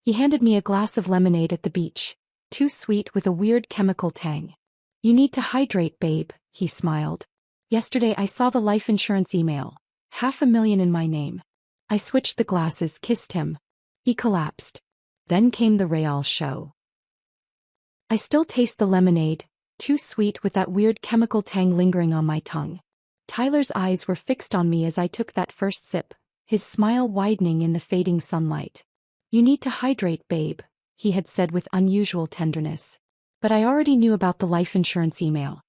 He handed me a glass of lemonade at the beach, too sweet with a weird chemical tang. You need to hydrate, babe, he smiled. Yesterday I saw the life insurance email. $500,000 in my name. I switched the glasses, kissed him. He collapsed. Then came the real show. I still taste the lemonade, too sweet with that weird chemical tang lingering on my tongue. Tyler's eyes were fixed on me as I took that first sip, his smile widening in the fading sunlight. You need to hydrate, babe, he had said with unusual tenderness. But I already knew about the life insurance email.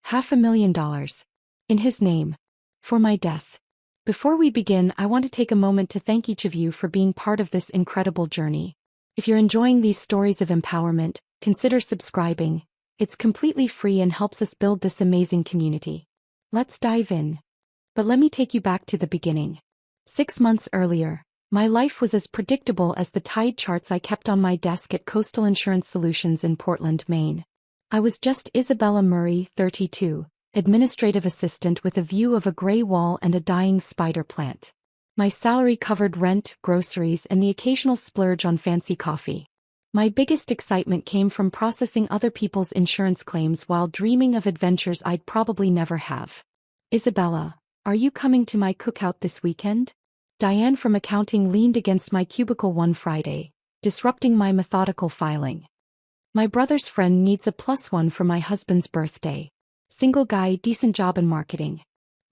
$500,000. In his name. For my death. Before we begin, I want to take a moment to thank each of you for being part of this incredible journey. If you're enjoying these stories of empowerment, consider subscribing. It's completely free and helps us build this amazing community. Let's dive in. But let me take you back to the beginning. 6 months earlier, my life was as predictable as the tide charts I kept on my desk at Coastal Insurance Solutions in Portland, Maine. I was just Isabella Murray, 32, administrative assistant with a view of a gray wall and a dying spider plant. My salary covered rent, groceries, and the occasional splurge on fancy coffee. My biggest excitement came from processing other people's insurance claims while dreaming of adventures I'd probably never have. Isabella, are you coming to my cookout this weekend? Diane from accounting leaned against my cubicle one Friday, disrupting my methodical filing. My brother's friend needs a +1 for my husband's birthday. Single guy, decent job in marketing.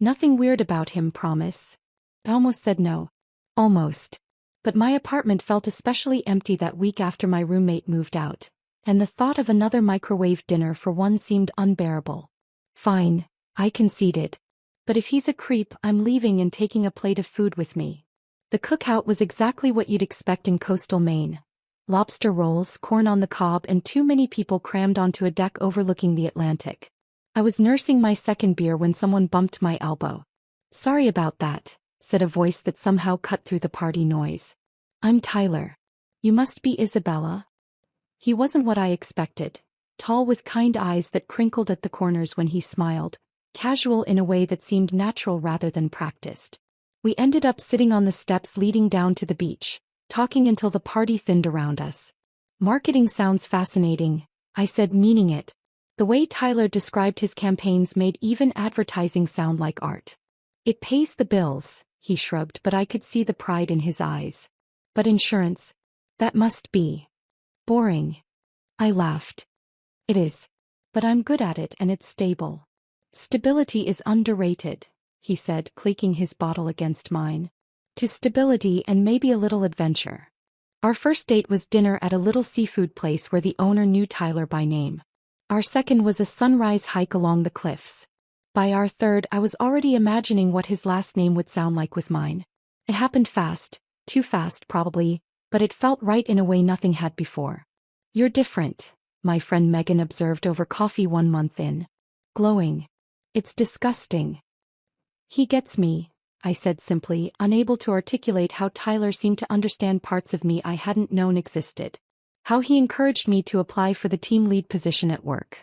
Nothing weird about him, promise. I almost said no. Almost. But my apartment felt especially empty that week after my roommate moved out, and the thought of another microwave dinner for one seemed unbearable. Fine, I conceded. But if he's a creep, I'm leaving and taking a plate of food with me. The cookout was exactly what you'd expect in coastal Maine. Lobster rolls, corn on the cob, and too many people crammed onto a deck overlooking the Atlantic. I was nursing my second beer when someone bumped my elbow. Sorry about that, said a voice that somehow cut through the party noise. I'm Tyler. You must be Isabella. He wasn't what I expected, tall with kind eyes that crinkled at the corners when he smiled, casual in a way that seemed natural rather than practiced. We ended up sitting on the steps leading down to the beach, talking until the party thinned around us. Marketing sounds fascinating, I said, meaning it. The way Tyler described his campaigns made even advertising sound like art. It pays the bills, he shrugged, but I could see the pride in his eyes. But insurance? That must be boring. I laughed. It is. But I'm good at it and it's stable. Stability is underrated, he said, clicking his bottle against mine. To stability and maybe a little adventure. Our first date was dinner at a little seafood place where the owner knew Tyler by name. Our second was a sunrise hike along the cliffs. By our third, I was already imagining what his last name would sound like with mine. It happened fast. Too fast, probably, but it felt right in a way nothing had before. You're different, my friend Megan observed over coffee 1 month in. Glowing. It's disgusting. He gets me, I said simply, unable to articulate how Tyler seemed to understand parts of me I hadn't known existed. How he encouraged me to apply for the team lead position at work.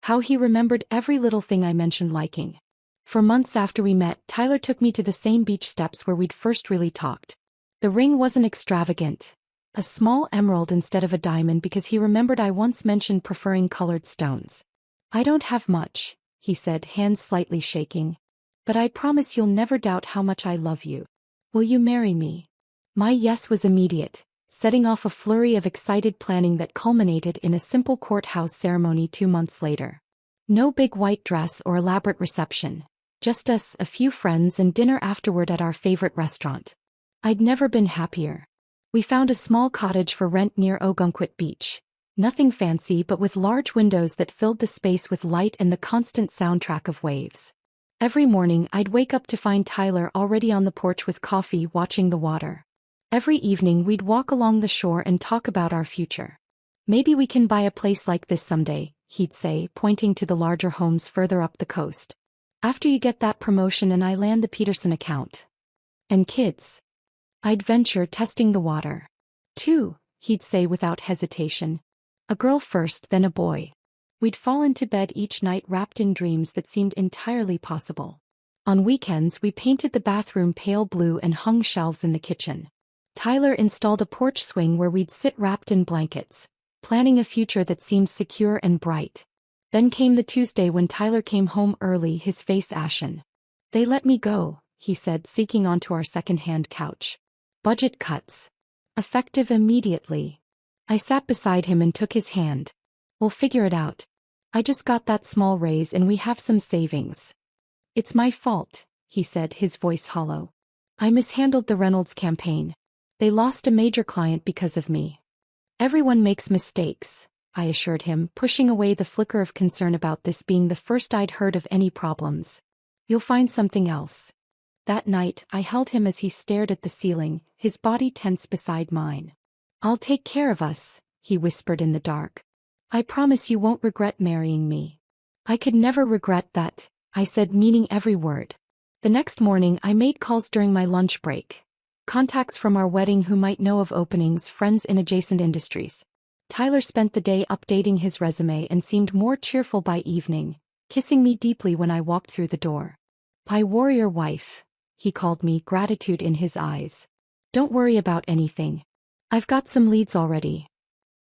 How he remembered every little thing I mentioned liking. For months after we met, Tyler took me to the same beach steps where we'd first really talked. The ring wasn't extravagant. A small emerald instead of a diamond because he remembered I once mentioned preferring colored stones. I don't have much, he said, hands slightly shaking. But I promise you'll never doubt how much I love you. Will you marry me? My yes was immediate, setting off a flurry of excited planning that culminated in a simple courthouse ceremony 2 months later. No big white dress or elaborate reception. Just us, a few friends, and dinner afterward at our favorite restaurant. I'd never been happier. We found a small cottage for rent near Ogunquit Beach. Nothing fancy but with large windows that filled the space with light and the constant soundtrack of waves. Every morning I'd wake up to find Tyler already on the porch with coffee watching the water. Every evening we'd walk along the shore and talk about our future. Maybe we can buy a place like this someday, he'd say, pointing to the larger homes further up the coast. After you get that promotion and I land the Peterson account. And kids. I'd venture testing the water. 2, he'd say without hesitation. A girl first, then a boy. We'd fall into bed each night wrapped in dreams that seemed entirely possible. On weekends we painted the bathroom pale blue and hung shelves in the kitchen. Tyler installed a porch swing where we'd sit wrapped in blankets, planning a future that seemed secure and bright. Then came the Tuesday when Tyler came home early, his face ashen. "They let me go," he said, sinking onto our second-hand couch. "Budget cuts. Effective immediately." I sat beside him and took his hand. "We'll figure it out. I just got that small raise and we have some savings." "It's my fault," he said, his voice hollow. "I mishandled the Reynolds campaign. They lost a major client because of me." "Everyone makes mistakes," I assured him, pushing away the flicker of concern about this being the first I'd heard of any problems. "You'll find something else." That night, I held him as he stared at the ceiling, his body tense beside mine. "I'll take care of us," he whispered in the dark. "I promise you won't regret marrying me." "I could never regret that," I said, meaning every word. The next morning, I made calls during my lunch break. Contacts from our wedding who might know of openings, friends in adjacent industries. Tyler spent the day updating his resume and seemed more cheerful by evening, kissing me deeply when I walked through the door. "My warrior wife," he called me, gratitude in his eyes. "Don't worry about anything. I've got some leads already."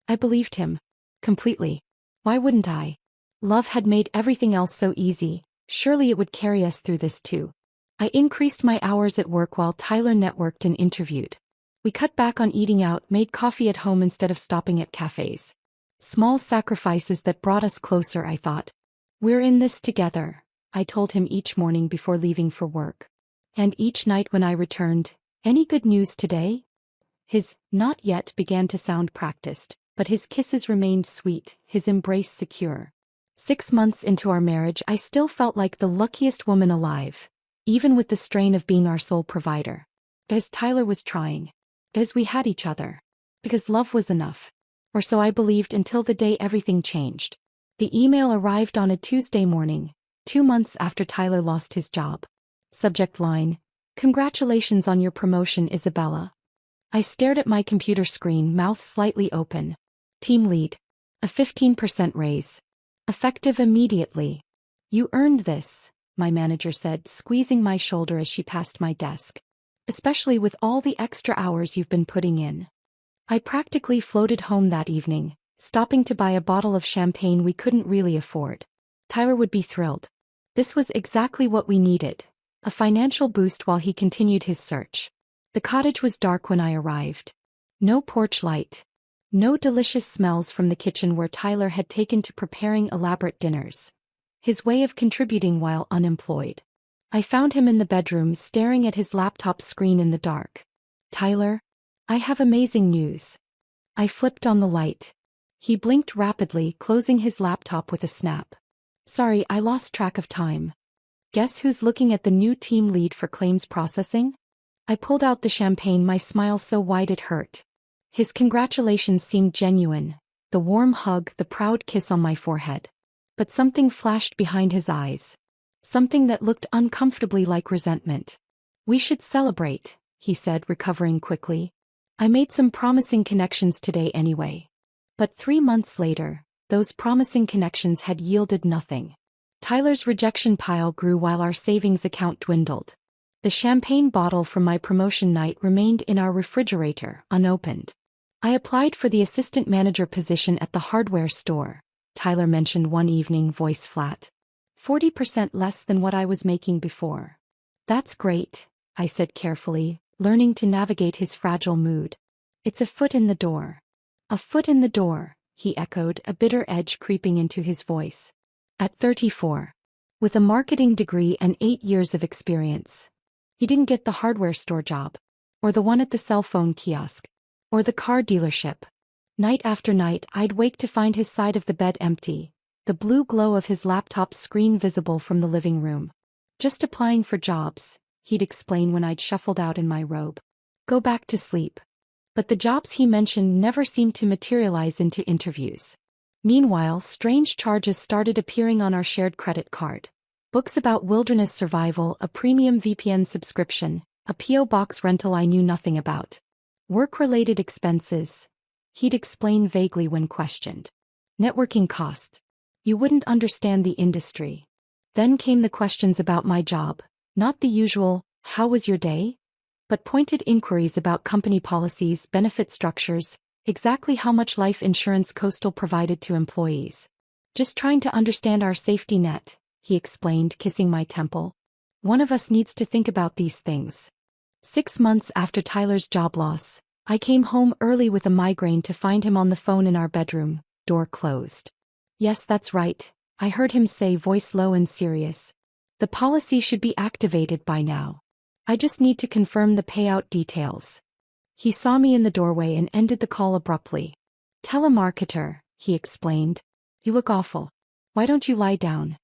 I believed him. Completely. Why wouldn't I? Love had made everything else so easy, surely it would carry us through this too. I increased my hours at work while Tyler networked and interviewed. We cut back on eating out, made coffee at home instead of stopping at cafes. Small sacrifices that brought us closer, I thought. "We're in this together," I told him each morning before leaving for work. And each night when I returned, "Any good news today?" His "not yet" began to sound practiced, but his kisses remained sweet, his embrace secure. 6 months into our marriage, I still felt like the luckiest woman alive, even with the strain of being our sole provider. Because Tyler was trying. Because we had each other. Because love was enough. Or so I believed until the day everything changed. The email arrived on a Tuesday morning, 2 months after Tyler lost his job. Subject line: "Congratulations on your promotion, Isabella." I stared at my computer screen, mouth slightly open. "Team lead. A 15% raise. Effective immediately." "You earned this," my manager said, squeezing my shoulder as she passed my desk. "Especially with all the extra hours you've been putting in." I practically floated home that evening, stopping to buy a bottle of champagne we couldn't really afford. Tyler would be thrilled. This was exactly what we needed. A financial boost while he continued his search. The cottage was dark when I arrived. No porch light. No delicious smells from the kitchen where Tyler had taken to preparing elaborate dinners. His way of contributing while unemployed. I found him in the bedroom staring at his laptop screen in the dark. "Tyler, I have amazing news." I flipped on the light. He blinked rapidly, closing his laptop with a snap. "Sorry, I lost track of time. Guess who's looking at the new team lead for claims processing?" I pulled out the champagne, my smile so wide it hurt. His congratulations seemed genuine, the warm hug, the proud kiss on my forehead. But something flashed behind his eyes. Something that looked uncomfortably like resentment. "We should celebrate," he said, recovering quickly. "I made some promising connections today anyway." But 3 months later, those promising connections had yielded nothing. Tyler's rejection pile grew while our savings account dwindled. The champagne bottle from my promotion night remained in our refrigerator, unopened. "I applied for the assistant manager position at the hardware store," Tyler mentioned one evening, voice flat. 40% less than what I was making before." "That's great," I said carefully, learning to navigate his fragile mood. "It's a foot in the door." "A foot in the door," he echoed, a bitter edge creeping into his voice. At 34. With a marketing degree and 8 years of experience. He didn't get the hardware store job. Or the one at the cell phone kiosk. Or the car dealership. Night after night, I'd wake to find his side of the bed empty, the blue glow of his laptop screen visible from the living room. "Just applying for jobs," he'd explain when I'd shuffled out in my robe. "Go back to sleep." But the jobs he mentioned never seemed to materialize into interviews. Meanwhile, strange charges started appearing on our shared credit card. Books about wilderness survival, a premium VPN subscription, a P.O. box rental I knew nothing about. Work-related expenses, he'd explain vaguely when questioned. Networking costs. You wouldn't understand the industry. Then came the questions about my job, not the usual, "How was your day?" but pointed inquiries about company policies, benefit structures, exactly how much life insurance Coastal provided to employees. Just trying to understand our safety net, he explained, kissing my temple. One of us needs to think about these things. 6 months after Tyler's job loss, I came home early with a migraine to find him on the phone in our bedroom, door closed. Yes, that's right, I heard him say, voice low and serious. The policy should be activated by now. I just need to confirm the payout details. He saw me in the doorway and ended the call abruptly. Telemarketer, he explained. You look awful. Why don't you lie down?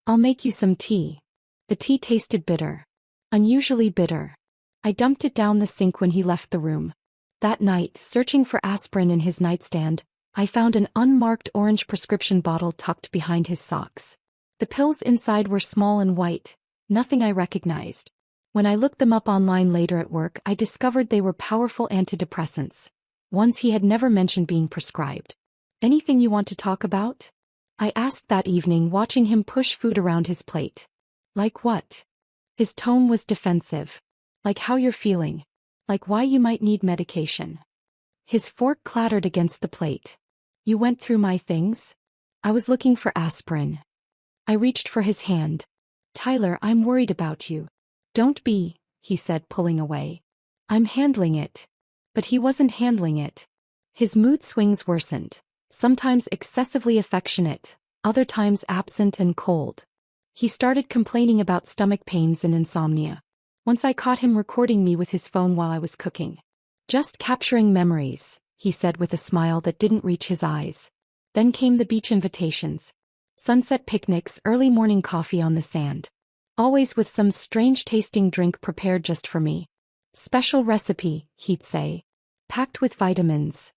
I'll make you some tea. The tea tasted bitter. Unusually bitter. I dumped it down the sink when he left the room. That night, searching for aspirin in his nightstand, I found an unmarked orange prescription bottle tucked behind his socks. The pills inside were small and white, nothing I recognized. When I looked them up online later at work, I discovered they were powerful antidepressants, ones he had never mentioned being prescribed. Anything you want to talk about? I asked that evening, watching him push food around his plate. Like what? His tone was defensive. Like how you're feeling. Like why you might need medication. His fork clattered against the plate. You went through my things? I was looking for aspirin. I reached for his hand. Tyler, I'm worried about you. Don't be, he said, pulling away. I'm handling it. But he wasn't handling it. His mood swings worsened, sometimes excessively affectionate, other times absent and cold. He started complaining about stomach pains and insomnia. Once I caught him recording me with his phone while I was cooking. Just capturing memories, he said with a smile that didn't reach his eyes. Then came the beach invitations. Sunset picnics, early morning coffee on the sand. Always with some strange-tasting drink prepared just for me. Special recipe, he'd say. Packed with vitamins.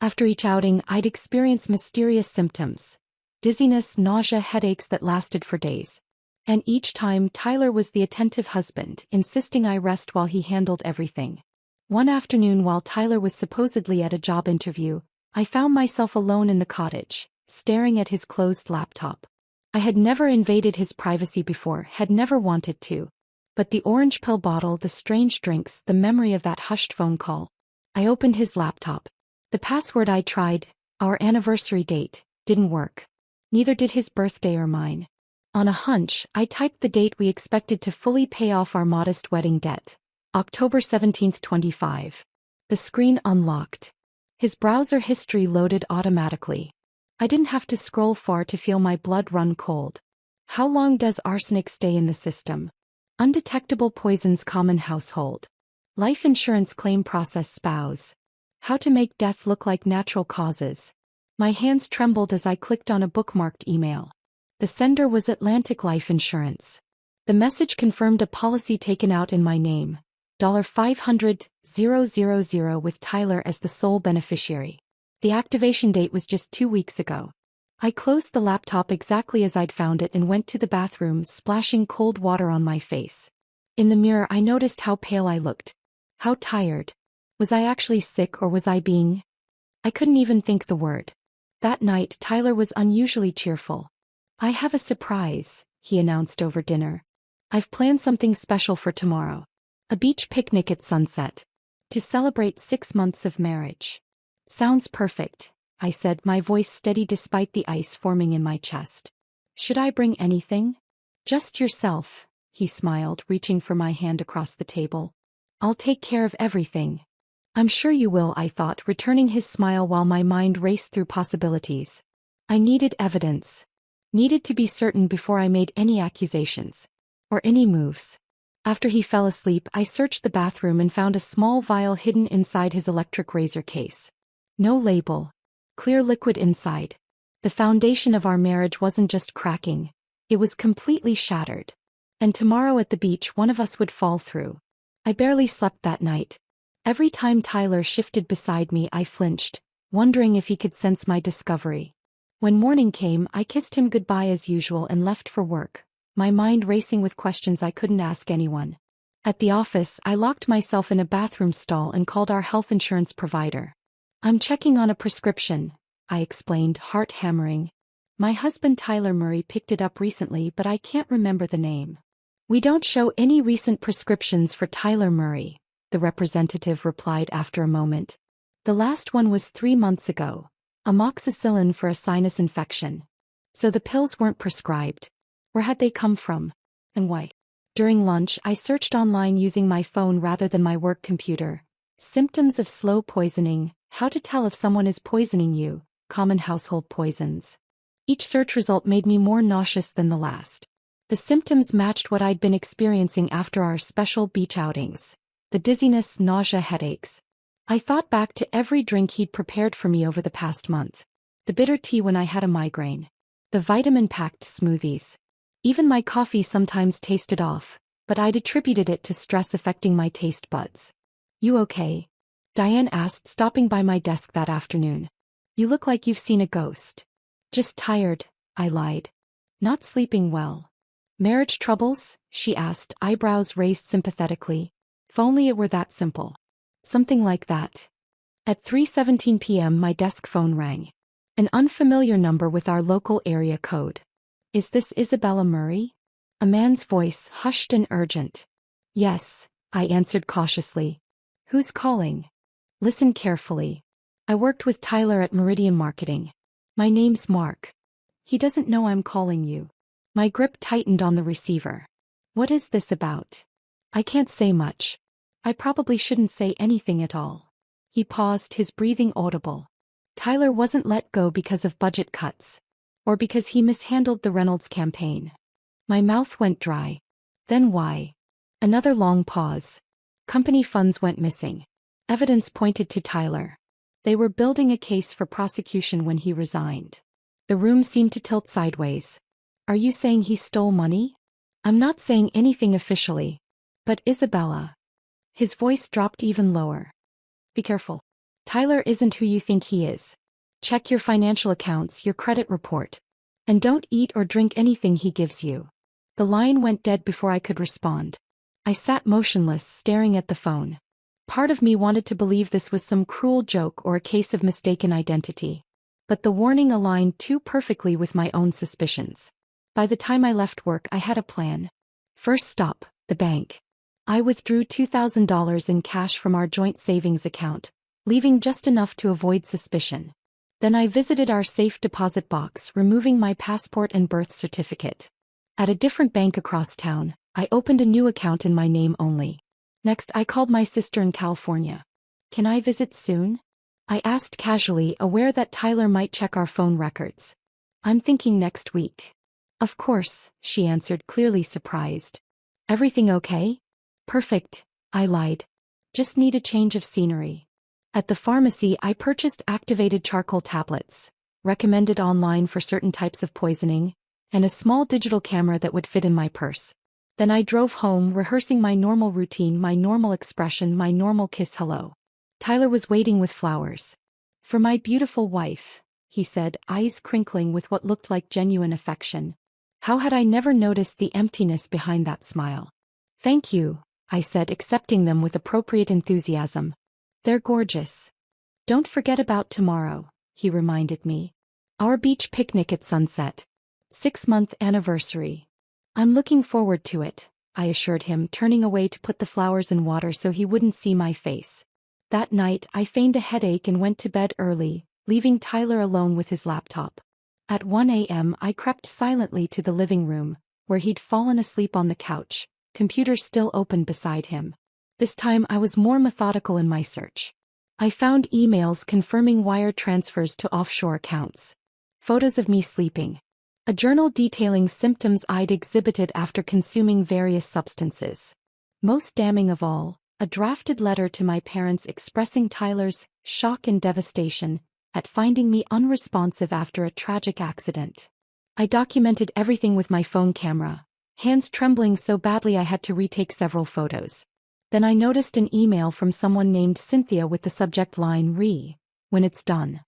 After each outing, I'd experience mysterious symptoms. Dizziness, nausea, headaches that lasted for days. And each time Tyler was the attentive husband, insisting I rest while he handled everything. One afternoon while Tyler was supposedly at a job interview, I found myself alone in the cottage, staring at his closed laptop. I had never invaded his privacy before, had never wanted to. But the orange pill bottle, the strange drinks, the memory of that hushed phone call. I opened his laptop. The password I tried, our anniversary date, didn't work. Neither did his birthday or mine. On a hunch, I typed the date we expected to fully pay off our modest wedding debt. October 17, 25. The screen unlocked. His browser history loaded automatically. I didn't have to scroll far to feel my blood run cold. How long does arsenic stay in the system? Undetectable poisons common household. Life insurance claim process spouse. How to make death look like natural causes. My hands trembled as I clicked on a bookmarked email. The sender was Atlantic Life Insurance. The message confirmed a policy taken out in my name. $500,000 with Tyler as the sole beneficiary. The activation date was just 2 weeks ago. I closed the laptop exactly as I'd found it and went to the bathroom, splashing cold water on my face. In the mirror I noticed how pale I looked. How tired. Was I actually sick or was I being? I couldn't even think the word. That night Tyler was unusually cheerful. I have a surprise, he announced over dinner. I've planned something special for tomorrow. A beach picnic at sunset. To celebrate 6 months of marriage. Sounds perfect, I said, my voice steady despite the ice forming in my chest. Should I bring anything? Just yourself, he smiled, reaching for my hand across the table. I'll take care of everything. I'm sure you will, I thought, returning his smile while my mind raced through possibilities. I needed evidence. Needed to be certain before I made any accusations. Or any moves. After he fell asleep, I searched the bathroom and found a small vial hidden inside his electric razor case. No label. Clear liquid inside. The foundation of our marriage wasn't just cracking. It was completely shattered. And tomorrow at the beach one of us would fall through. I barely slept that night. Every time Tyler shifted beside me I flinched, wondering if he could sense my discovery. When morning came, I kissed him goodbye as usual and left for work, my mind racing with questions I couldn't ask anyone. At the office, I locked myself in a bathroom stall and called our health insurance provider. I'm checking on a prescription, I explained, heart hammering. My husband Tyler Murray picked it up recently, but I can't remember the name. We don't show any recent prescriptions for Tyler Murray, the representative replied after a moment. The last one was 3 months ago. Amoxicillin for a sinus infection. So the pills weren't prescribed. Where had they come from? And why? During lunch, I searched online using my phone rather than my work computer. Symptoms of slow poisoning, how to tell if someone is poisoning you, common household poisons. Each search result made me more nauseous than the last. The symptoms matched what I'd been experiencing after our special beach outings. The dizziness, nausea, headaches. I thought back to every drink he'd prepared for me over the past month. The bitter tea when I had a migraine. The vitamin-packed smoothies. Even my coffee sometimes tasted off, but I'd attributed it to stress affecting my taste buds. You okay? Diane asked, stopping by my desk that afternoon. You look like you've seen a ghost. Just tired, I lied. Not sleeping well. Marriage troubles? She asked, eyebrows raised sympathetically. If only it were that simple. Something like that. At 3:17 p.m. my desk phone rang. An unfamiliar number with our local area code. Is this Isabella Murray? A man's voice, hushed and urgent. Yes, I answered cautiously. Who's calling? Listen carefully. I worked with Tyler at Meridian Marketing. My name's Mark. He doesn't know I'm calling you. My grip tightened on the receiver. What is this about? I can't say much. I probably shouldn't say anything at all. He paused, his breathing audible. Tyler wasn't let go because of budget cuts. Or because he mishandled the Reynolds campaign. My mouth went dry. Then why? Another long pause. Company funds went missing. Evidence pointed to Tyler. They were building a case for prosecution when he resigned. The room seemed to tilt sideways. Are you saying he stole money? I'm not saying anything officially. But Isabella. His voice dropped even lower. Be careful. Tyler isn't who you think he is. Check your financial accounts, your credit report. And don't eat or drink anything he gives you. The line went dead before I could respond. I sat motionless, staring at the phone. Part of me wanted to believe this was some cruel joke or a case of mistaken identity. But the warning aligned too perfectly with my own suspicions. By the time I left work, I had a plan. First stop, the bank. I withdrew $2,000 in cash from our joint savings account, leaving just enough to avoid suspicion. Then I visited our safe deposit box, removing my passport and birth certificate. At a different bank across town, I opened a new account in my name only. Next, I called my sister in California. Can I visit soon? I asked casually, aware that Tyler might check our phone records. I'm thinking next week. Of course, she answered, clearly surprised. Everything okay? Perfect, I lied. Just need a change of scenery. At the pharmacy, I purchased activated charcoal tablets, recommended online for certain types of poisoning, and a small digital camera that would fit in my purse. Then I drove home, rehearsing my normal routine, my normal expression, my normal kiss hello. Tyler was waiting with flowers. For my beautiful wife, he said, eyes crinkling with what looked like genuine affection. How had I never noticed the emptiness behind that smile? Thank you, I said, accepting them with appropriate enthusiasm. They're gorgeous. Don't forget about tomorrow, he reminded me. Our beach picnic at sunset. 6-month anniversary. I'm looking forward to it, I assured him, turning away to put the flowers in water so he wouldn't see my face. That night, I feigned a headache and went to bed early, leaving Tyler alone with his laptop. At 1 a.m., I crept silently to the living room, where he'd fallen asleep on the couch, computer still open beside him. This time I was more methodical in my search. I found emails confirming wire transfers to offshore accounts. Photos of me sleeping. A journal detailing symptoms I'd exhibited after consuming various substances. Most damning of all, a drafted letter to my parents expressing Tyler's shock and devastation at finding me unresponsive after a tragic accident. I documented everything with my phone camera, hands trembling so badly I had to retake several photos. Then I noticed an email from someone named Cynthia with the subject line when it's done.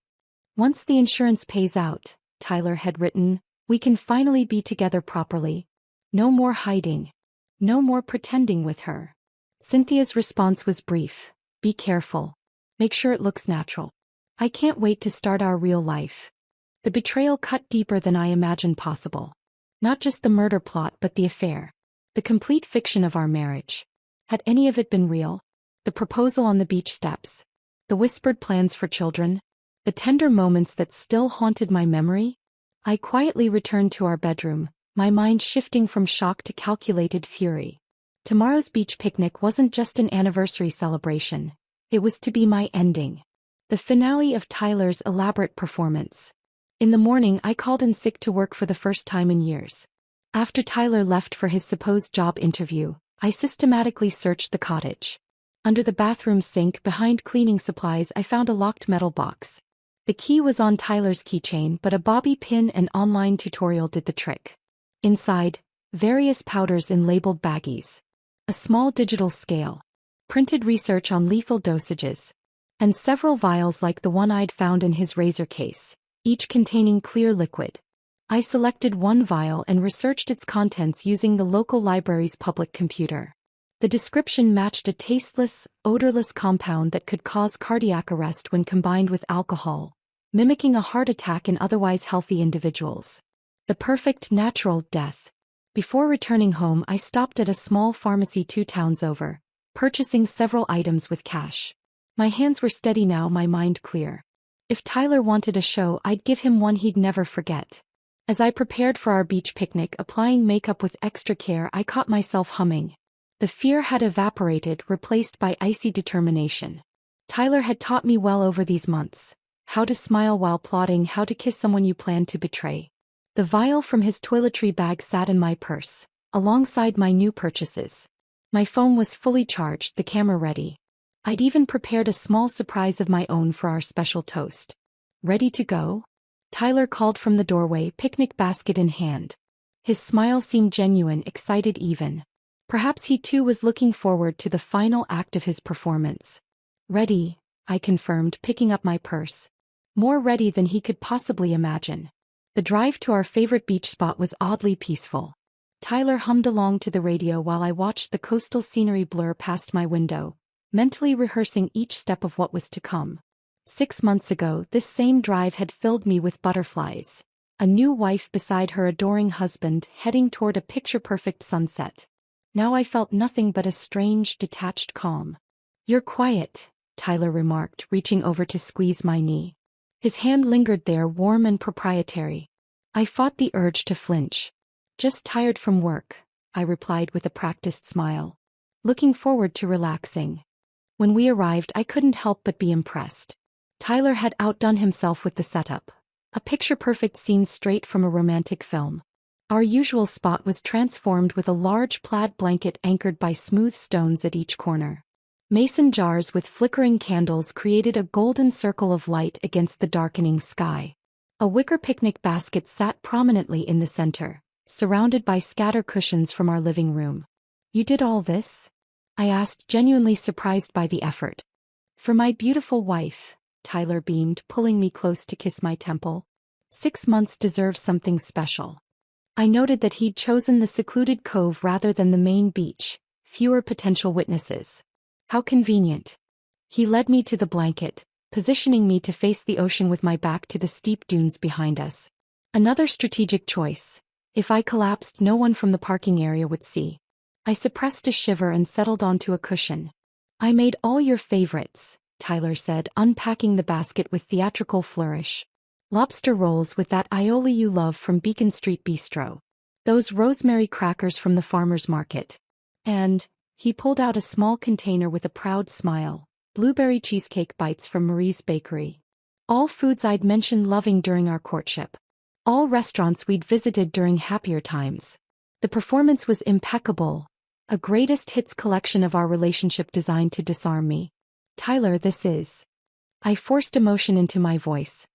Once the insurance pays out, Tyler had written, we can finally be together properly. No more hiding. No more pretending with her. Cynthia's response was brief. Be careful. Make sure it looks natural. I can't wait to start our real life. The betrayal cut deeper than I imagined possible. Not just the murder plot but the affair. The complete fiction of our marriage. Had any of it been real? The proposal on the beach steps. The whispered plans for children. The tender moments that still haunted my memory. I quietly returned to our bedroom, my mind shifting from shock to calculated fury. Tomorrow's beach picnic wasn't just an anniversary celebration. It was to be my ending. The finale of Tyler's elaborate performance. In the morning, I called in sick to work for the first time in years. After Tyler left for his supposed job interview, I systematically searched the cottage. Under the bathroom sink behind cleaning supplies, I found a locked metal box. The key was on Tyler's keychain, but a bobby pin and online tutorial did the trick. Inside, various powders in labeled baggies. A small digital scale. Printed research on lethal dosages. And several vials like the one I'd found in his razor case, each containing clear liquid. I selected one vial and researched its contents using the local library's public computer. The description matched a tasteless, odorless compound that could cause cardiac arrest when combined with alcohol, mimicking a heart attack in otherwise healthy individuals. The perfect natural death. Before returning home, I stopped at a small pharmacy 2 towns over, purchasing several items with cash. My hands were steady now, my mind clear. If Tyler wanted a show, I'd give him one he'd never forget. As I prepared for our beach picnic, applying makeup with extra care, I caught myself humming. The fear had evaporated, replaced by icy determination. Tyler had taught me well over these months. How to smile while plotting, how to kiss someone you plan to betray. The vial from his toiletry bag sat in my purse, alongside my new purchases. My phone was fully charged, the camera ready. I'd even prepared a small surprise of my own for our special toast. Ready to go? Tyler called from the doorway, picnic basket in hand. His smile seemed genuine, excited even. Perhaps he too was looking forward to the final act of his performance. Ready, I confirmed, picking up my purse. More ready than he could possibly imagine. The drive to our favorite beach spot was oddly peaceful. Tyler hummed along to the radio while I watched the coastal scenery blur past my window, mentally rehearsing each step of what was to come. 6 months ago, this same drive had filled me with butterflies. A new wife beside her adoring husband, heading toward a picture-perfect sunset. Now I felt nothing but a strange, detached calm. "You're quiet," Tyler remarked, reaching over to squeeze my knee. His hand lingered there, warm and proprietary. I fought the urge to flinch. "Just tired from work," I replied with a practiced smile. "Looking forward to relaxing." When we arrived, I couldn't help but be impressed. Tyler had outdone himself with the setup. A picture-perfect scene straight from a romantic film. Our usual spot was transformed with a large plaid blanket anchored by smooth stones at each corner. Mason jars with flickering candles created a golden circle of light against the darkening sky. A wicker picnic basket sat prominently in the center, surrounded by scatter cushions from our living room. "You did all this?" I asked, genuinely surprised by the effort. "For my beautiful wife," Tyler beamed, pulling me close to kiss my temple. 6 months deserve something special. I noted that he'd chosen the secluded cove rather than the main beach, fewer potential witnesses. How convenient. He led me to the blanket, positioning me to face the ocean with my back to the steep dunes behind us. Another strategic choice. If I collapsed, no one from the parking area would see. I suppressed a shiver and settled onto a cushion. "I made all your favorites," Tyler said, unpacking the basket with theatrical flourish. "Lobster rolls with that aioli you love from Beacon Street Bistro. Those rosemary crackers from the farmer's market. And," he pulled out a small container with a proud smile, "blueberry cheesecake bites from Marie's Bakery. All foods I'd mentioned loving during our courtship. All restaurants we'd visited during happier times. The performance was impeccable. A greatest hits collection of our relationship designed to disarm me. Tyler, this is..." I forced emotion into my voice.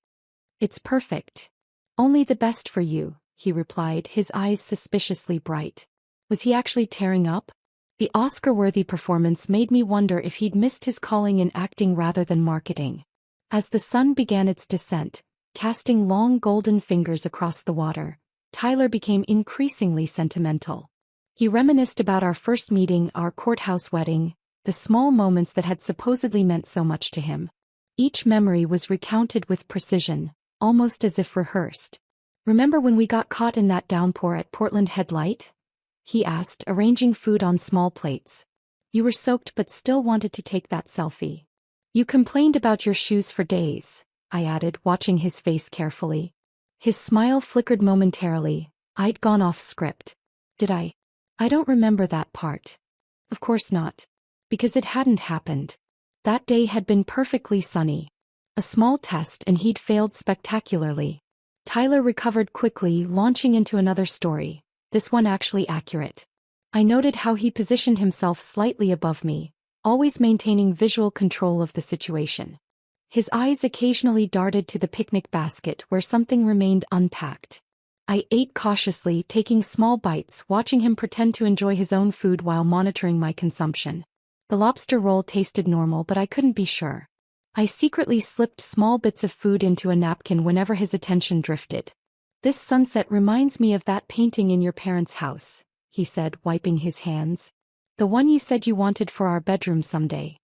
"It's perfect. Only the best for you," he replied, his eyes suspiciously bright. Was he actually tearing up? The Oscar-worthy performance made me wonder if he'd missed his calling in acting rather than marketing. As the sun began its descent, casting long golden fingers across the water, Tyler became increasingly sentimental. He reminisced about our first meeting, our courthouse wedding, the small moments that had supposedly meant so much to him. Each memory was recounted with precision, almost as if rehearsed. "Remember when we got caught in that downpour at Portland Headlight?" he asked, arranging food on small plates. You were soaked but still wanted to take that selfie. You complained about your shoes for days, I added, watching his face carefully. His smile flickered momentarily. I'd gone off script. Did I? I don't remember that part. Of course not. Because it hadn't happened. That day had been perfectly sunny. A small test and he'd failed spectacularly. Tyler recovered quickly, launching into another story, this one actually accurate. I noted how he positioned himself slightly above me, always maintaining visual control of the situation. His eyes occasionally darted to the picnic basket where something remained unpacked. I ate cautiously, taking small bites, watching him pretend to enjoy his own food while monitoring my consumption. The lobster roll tasted normal, but I couldn't be sure. I secretly slipped small bits of food into a napkin whenever his attention drifted. This sunset reminds me of that painting in your parents' house, he said, wiping his hands. The one you said you wanted for our bedroom someday.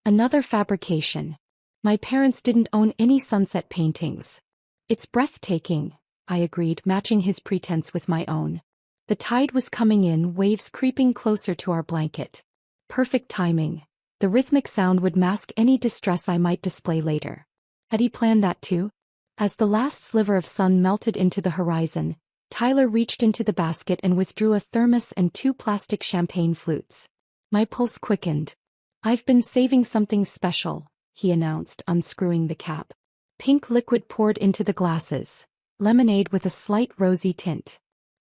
Another fabrication. My parents didn't own any sunset paintings. It's breathtaking, I agreed, matching his pretense with my own. The tide was coming in, waves creeping closer to our blanket. Perfect timing. The rhythmic sound would mask any distress I might display later. Had he planned that too? As the last sliver of sun melted into the horizon, Tyler reached into the basket and withdrew a thermos and 2 plastic champagne flutes. My pulse quickened. I've been saving something special, he announced, unscrewing the cap. Pink liquid poured into the glasses. Lemonade with a slight rosy tint.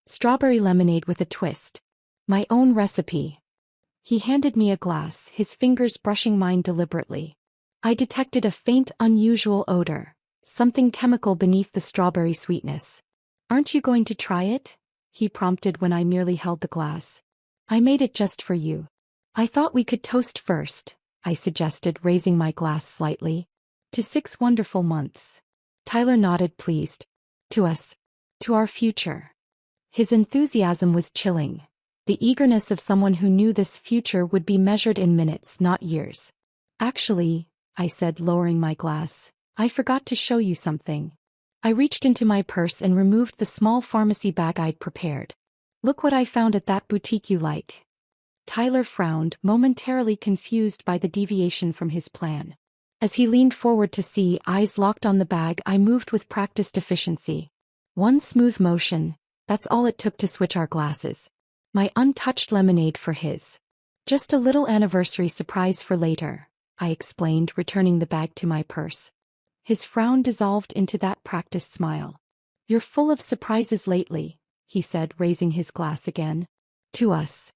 Strawberry lemonade with a twist. My own recipe. He handed me a glass, his fingers brushing mine deliberately. I detected a faint, unusual odor, something chemical beneath the strawberry sweetness. Aren't you going to try it? He prompted when I merely held the glass. I made it just for you. I thought we could toast first, I suggested, raising my glass slightly. To 6 wonderful months. Tyler nodded, pleased. To us. To our future. His enthusiasm was chilling. The eagerness of someone who knew this future would be measured in minutes, not years. Actually, I said, lowering my glass, I forgot to show you something. I reached into my purse and removed the small pharmacy bag I'd prepared. Look what I found at that boutique you like. Tyler frowned, momentarily confused by the deviation from his plan. As he leaned forward to see, eyes locked on the bag, I moved with practiced efficiency. One smooth motion, that's all it took to switch our glasses. My untouched lemonade for his. Just a little anniversary surprise for later, I explained, returning the bag to my purse. His frown dissolved into that practiced smile. You're full of surprises lately, he said, raising his glass again. To us.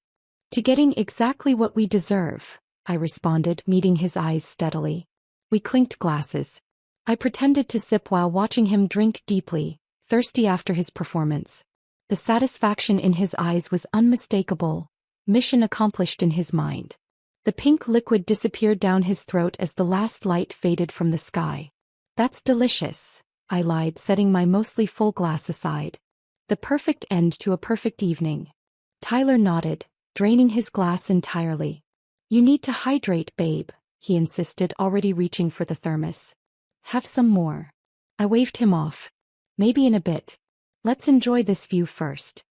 To getting exactly what we deserve, I responded, meeting his eyes steadily. We clinked glasses. I pretended to sip while watching him drink deeply, thirsty after his performance. The satisfaction in his eyes was unmistakable. Mission accomplished in his mind. The pink liquid disappeared down his throat as the last light faded from the sky. That's delicious, I lied, setting my mostly full glass aside. The perfect end to a perfect evening. Tyler nodded, draining his glass entirely. You need to hydrate, babe, he insisted, already reaching for the thermos. Have some more. I waved him off. Maybe in a bit. Let's enjoy this view first.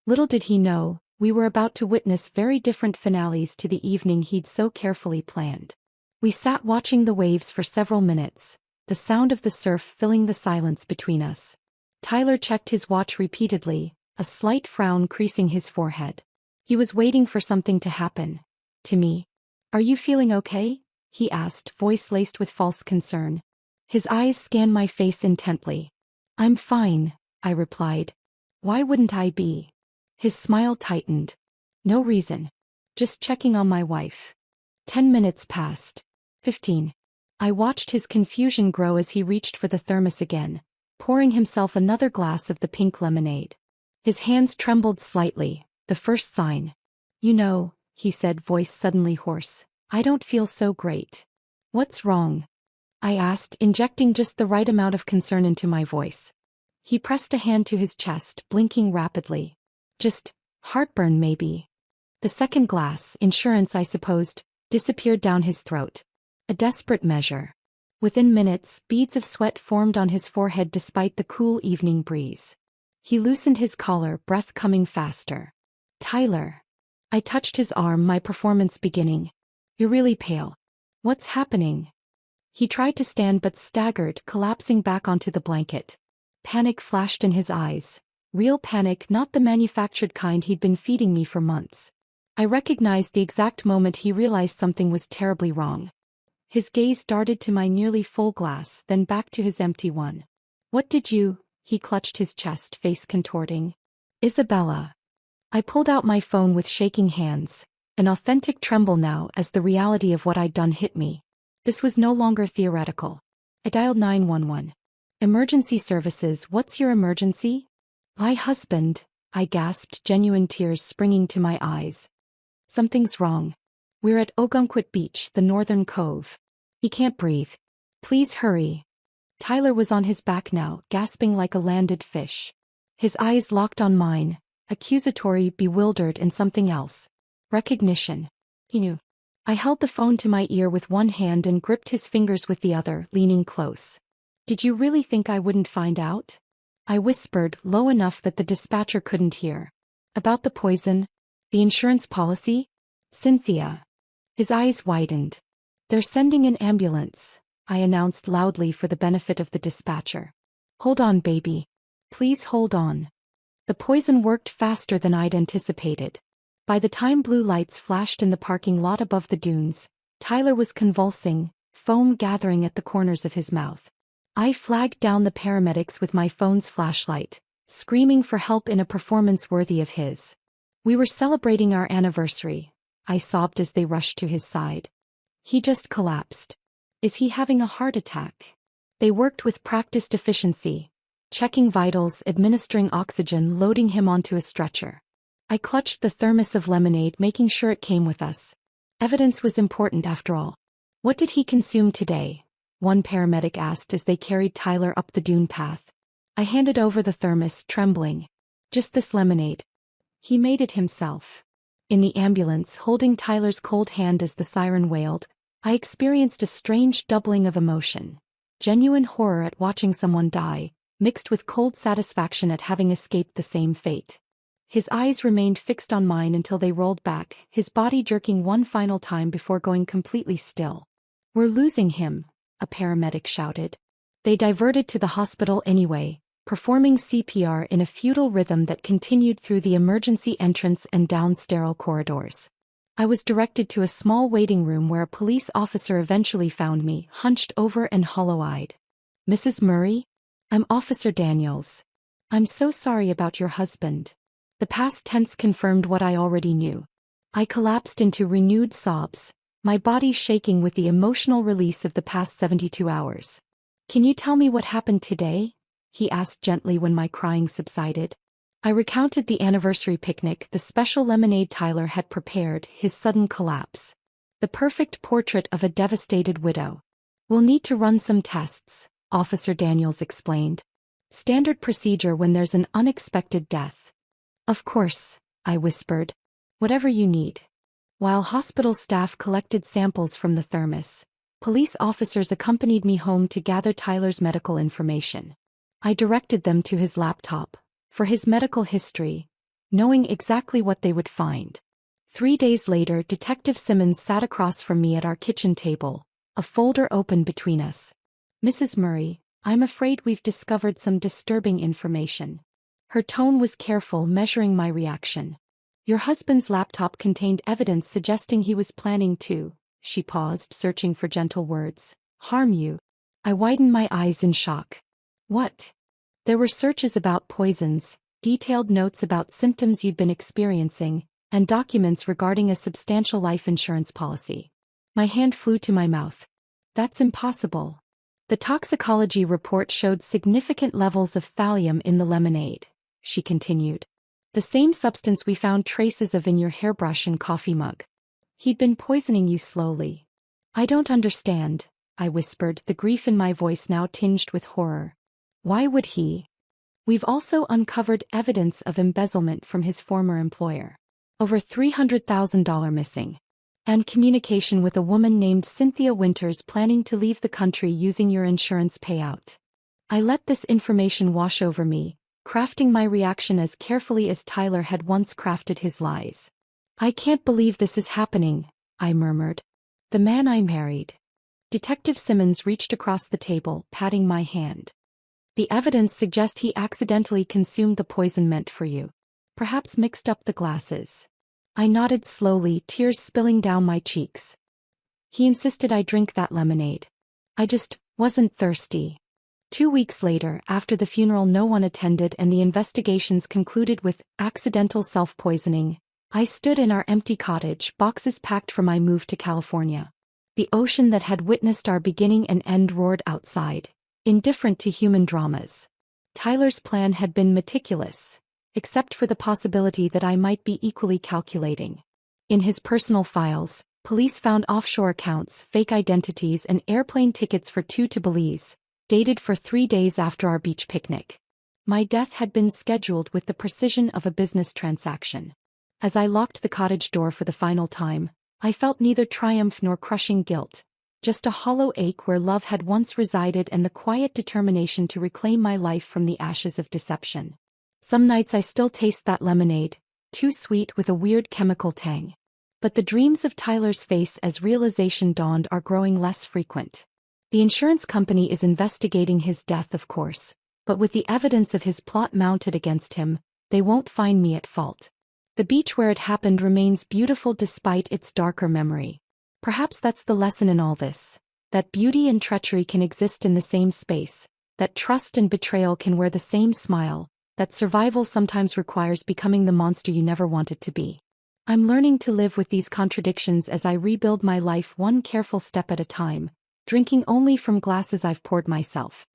Little did he know, we were about to witness very different finales to the evening he'd so carefully planned. We sat watching the waves for several minutes, the sound of the surf filling the silence between us. Tyler checked his watch repeatedly, a slight frown creasing his forehead. He was waiting for something to happen. To me. Are you feeling okay? He asked, voice laced with false concern. His eyes scanned my face intently. I'm fine, I replied. Why wouldn't I be? His smile tightened. No reason. Just checking on my wife. 10 minutes passed. 15. I watched his confusion grow as he reached for the thermos again, pouring himself another glass of the pink lemonade. His hands trembled slightly, the first sign. You know, he said, voice suddenly hoarse, I don't feel so great. What's wrong? I asked, injecting just the right amount of concern into my voice. He pressed a hand to his chest, blinking rapidly. Just heartburn maybe. The second glass, insurance I supposed, disappeared down his throat. A desperate measure. Within minutes, beads of sweat formed on his forehead despite the cool evening breeze. He loosened his collar, breath coming faster. Tyler. I touched his arm, my performance beginning. You're really pale. What's happening? He tried to stand but staggered, collapsing back onto the blanket. Panic flashed in his eyes. Real panic, not the manufactured kind he'd been feeding me for months. I recognized the exact moment he realized something was terribly wrong. His gaze darted to my nearly full glass, then back to his empty one. What did you? He clutched his chest, face contorting. Isabella. I pulled out my phone with shaking hands, an authentic tremble now as the reality of what I'd done hit me. This was no longer theoretical. I dialed 911. Emergency services, what's your emergency? My husband, I gasped, genuine tears springing to my eyes. Something's wrong. We're at Ogunquit Beach, the northern cove. He can't breathe. Please hurry. Tyler was on his back now, gasping like a landed fish. His eyes locked on mine, accusatory, bewildered, and something else. Recognition. He knew. I held the phone to my ear with one hand and gripped his fingers with the other, leaning close. Did you really think I wouldn't find out? I whispered, low enough that the dispatcher couldn't hear. About the poison? The insurance policy? Cynthia. His eyes widened. They're sending an ambulance, I announced loudly for the benefit of the dispatcher. Hold on, baby. Please hold on. The poison worked faster than I'd anticipated. By the time blue lights flashed in the parking lot above the dunes, Tyler was convulsing, foam gathering at the corners of his mouth. I flagged down the paramedics with my phone's flashlight, screaming for help in a performance worthy of his. We were celebrating our anniversary, I sobbed as they rushed to his side. He just collapsed. Is he having a heart attack? They worked with practiced efficiency, checking vitals, administering oxygen, loading him onto a stretcher. I clutched the thermos of lemonade, making sure it came with us. Evidence was important after all. What did he consume today? One paramedic asked as they carried Tyler up the dune path. I handed over the thermos, trembling. Just this lemonade. He made it himself. In the ambulance, holding Tyler's cold hand as the siren wailed, I experienced a strange doubling of emotion. Genuine horror at watching someone die, mixed with cold satisfaction at having escaped the same fate. His eyes remained fixed on mine until they rolled back, his body jerking one final time before going completely still. We're losing him, a paramedic shouted. They diverted to the hospital anyway, performing CPR in a futile rhythm that continued through the emergency entrance and down sterile corridors. I was directed to a small waiting room where a police officer eventually found me, hunched over and hollow-eyed. Mrs. Murray? I'm Officer Daniels. I'm so sorry about your husband. The past tense confirmed what I already knew. I collapsed into renewed sobs, my body shaking with the emotional release of the past 72 hours. Can you tell me what happened today? He asked gently when my crying subsided. I recounted the anniversary picnic, the special lemonade Tyler had prepared, his sudden collapse. The perfect portrait of a devastated widow. We'll need to run some tests, Officer Daniels explained. Standard procedure when there's an unexpected death. Of course, I whispered. Whatever you need. While hospital staff collected samples from the thermos, police officers accompanied me home to gather Tyler's medical information. I directed them to his laptop, for his medical history, knowing exactly what they would find. 3 days later, Detective Simmons sat across from me at our kitchen table, a folder open between us. Mrs. Murray, I'm afraid we've discovered some disturbing information. Her tone was careful, measuring my reaction. Your husband's laptop contained evidence suggesting he was planning to, she paused, searching for gentle words, harm you. I widened my eyes in shock. What? There were searches about poisons, detailed notes about symptoms you'd been experiencing, and documents regarding a substantial life insurance policy. My hand flew to my mouth. That's impossible. The toxicology report showed significant levels of thallium in the lemonade, she continued. The same substance we found traces of in your hairbrush and coffee mug. He'd been poisoning you slowly. I don't understand, I whispered, the grief in my voice now tinged with horror. Why would he? We've also uncovered evidence of embezzlement from his former employer. Over $300,000 missing. And communication with a woman named Cynthia Winters planning to leave the country using your insurance payout. I let this information wash over me, crafting my reaction as carefully as Tyler had once crafted his lies. I can't believe this is happening, I murmured. The man I married. Detective Simmons reached across the table, patting my hand. The evidence suggests he accidentally consumed the poison meant for you. Perhaps mixed up the glasses. I nodded slowly, tears spilling down my cheeks. He insisted I drink that lemonade. I just wasn't thirsty. 2 weeks later, after the funeral no one attended and the investigations concluded with accidental self-poisoning, I stood in our empty cottage, boxes packed for my move to California. The ocean that had witnessed our beginning and end roared outside, indifferent to human dramas. Tyler's plan had been meticulous, except for the possibility that I might be equally calculating. In his personal files, police found offshore accounts, fake identities and airplane tickets for two to Belize, dated for 3 days after our beach picnic. My death had been scheduled with the precision of a business transaction. As I locked the cottage door for the final time, I felt neither triumph nor crushing guilt, just a hollow ache where love had once resided and the quiet determination to reclaim my life from the ashes of deception. Some nights I still taste that lemonade, too sweet with a weird chemical tang. But the dreams of Tyler's face as realization dawned are growing less frequent. The insurance company is investigating his death, of course, but with the evidence of his plot mounted against him, they won't find me at fault. The beach where it happened remains beautiful despite its darker memory. Perhaps that's the lesson in all this, that beauty and treachery can exist in the same space, that trust and betrayal can wear the same smile, that survival sometimes requires becoming the monster you never wanted to be. I'm learning to live with these contradictions as I rebuild my life one careful step at a time, drinking only from glasses I've poured myself.